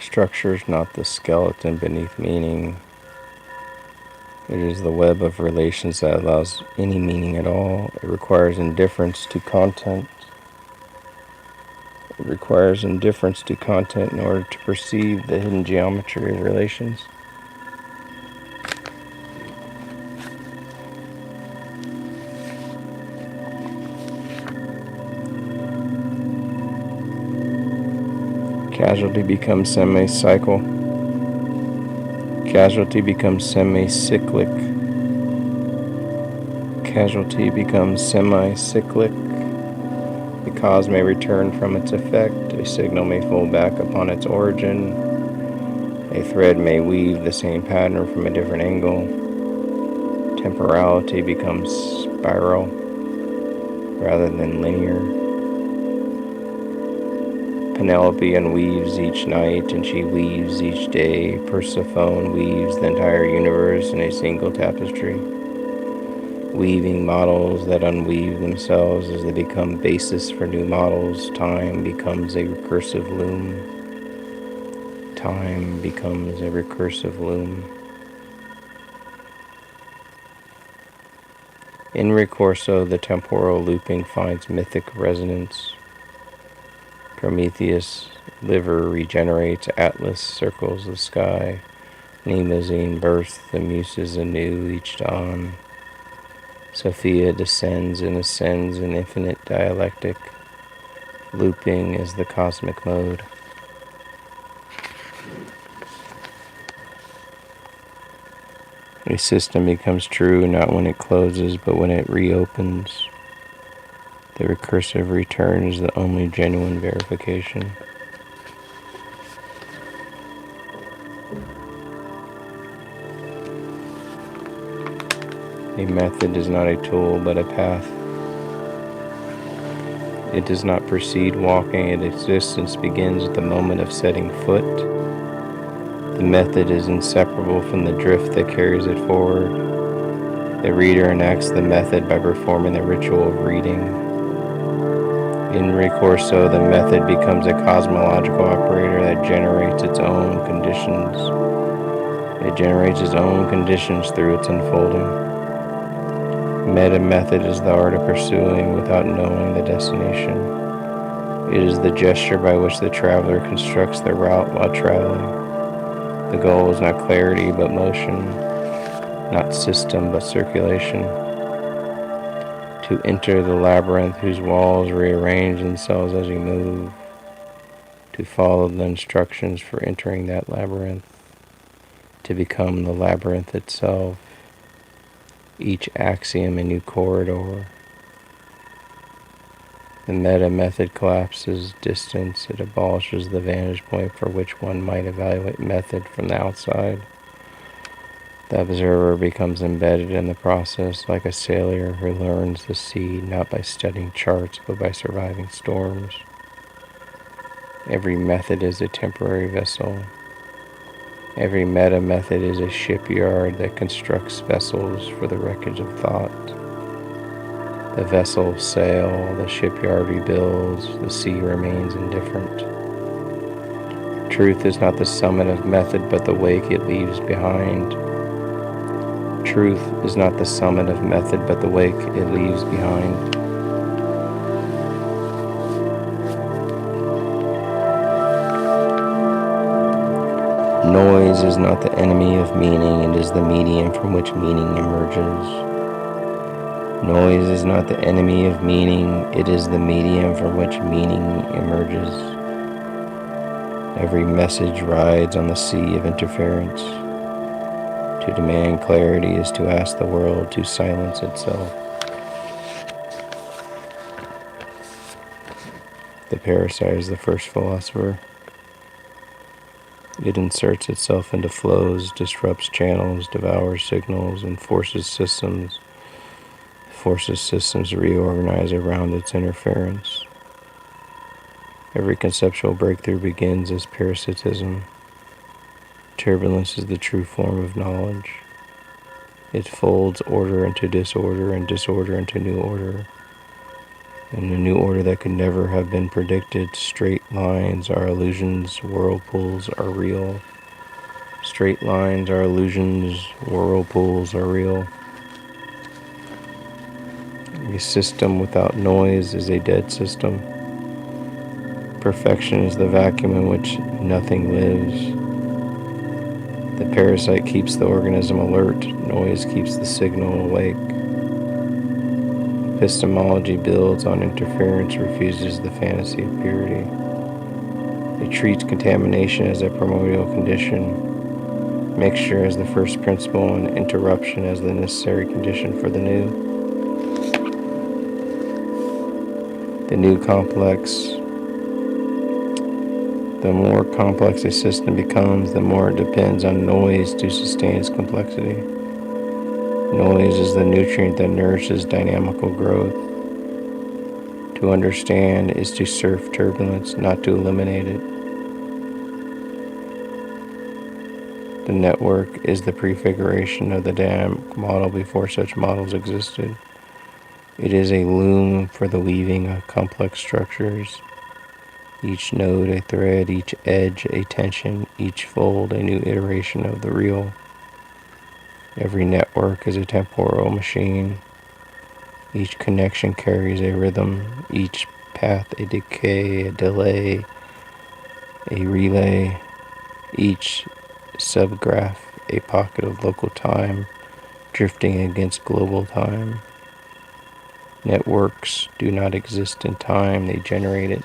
Structure is not the skeleton beneath meaning. It is the web of relations that allows any meaning at all. It requires indifference to content. It requires indifference to content in order to perceive the hidden geometry of relations. Casualty becomes semi-cycle. Casualty becomes semi-cyclic. Casualty becomes semi-cyclic. The cause may return from its effect. A signal may fall back upon its origin. A thread may weave the same pattern from a different angle. Temporality becomes spiral rather than linear. Penelope unweaves each night, and she weaves each day. Persephone weaves the entire universe in a single tapestry, weaving models that unweave themselves as they become basis for new models. Time becomes a recursive loom. Time becomes a recursive loom. In Recorso, the temporal looping finds mythic resonance. Prometheus' liver regenerates, Atlas circles the sky, Mnemosyne births the muses anew each dawn. Sophia descends and ascends in infinite dialectic. Looping is the cosmic mode. A system becomes true not when it closes, but when it reopens. The recursive return is the only genuine verification. A method is not a tool, but a path. It does not proceed walking. Its existence begins at the moment of setting foot. The method is inseparable from the drift that carries it forward. The reader enacts the method by performing the ritual of reading. In Recorso, the method becomes a cosmological operator that generates its own conditions. It generates its own conditions through its unfolding. Meta-method is the art of pursuing without knowing the destination. It is the gesture by which the traveler constructs their route while traveling. The goal is not clarity but motion, not system but circulation. To enter the labyrinth whose walls rearrange themselves as you move. To follow the instructions for entering that labyrinth. To become the labyrinth itself. Each axiom a new corridor. The meta-method collapses distance. It abolishes the vantage point for which one might evaluate method from the outside. The observer becomes embedded in the process like a sailor who learns the sea not by studying charts but by surviving storms. Every method is a temporary vessel. Every meta-method is a shipyard that constructs vessels for the wreckage of thought. The vessels sail, the shipyard rebuilds, the sea remains indifferent. Truth is not the summit of method but the wake it leaves behind. Truth is not the summit of method, but the wake it leaves behind. Noise is not the enemy of meaning, it is the medium from which meaning emerges. Noise is not the enemy of meaning, it is the medium from which meaning emerges. Every message rides on the sea of interference. To demand clarity is to ask the world to silence itself. The parasite is the first philosopher. It inserts itself into flows, disrupts channels, devours signals, and forces systems to reorganize around its interference. Every conceptual breakthrough begins as parasitism. Turbulence is the true form of knowledge. It folds order into disorder and disorder into new order. In a new order that could never have been predicted, straight lines are illusions, whirlpools are real. Straight lines are illusions, whirlpools are real. A system without noise is a dead system. Perfection is the vacuum in which nothing lives. The parasite keeps the organism alert. Noise keeps the signal awake. Epistemology builds on interference, refuses the fantasy of purity. It treats contamination as a primordial condition, mixture as the first principle, and interruption as the necessary condition for the new. The new complex. The more complex a system becomes, the more it depends on noise to sustain its complexity. Noise is the nutrient that nourishes dynamical growth. To understand is to surf turbulence, not to eliminate it. The network is the prefiguration of the dynamic model before such models existed. It is a loom for the weaving of complex structures. Each node a thread, each edge a tension, each fold a new iteration of the real. Every network is a temporal machine. Each connection carries a rhythm, each path a decay, a delay, a relay, each subgraph a pocket of local time drifting against global time. Networks do not exist in time, they generate it.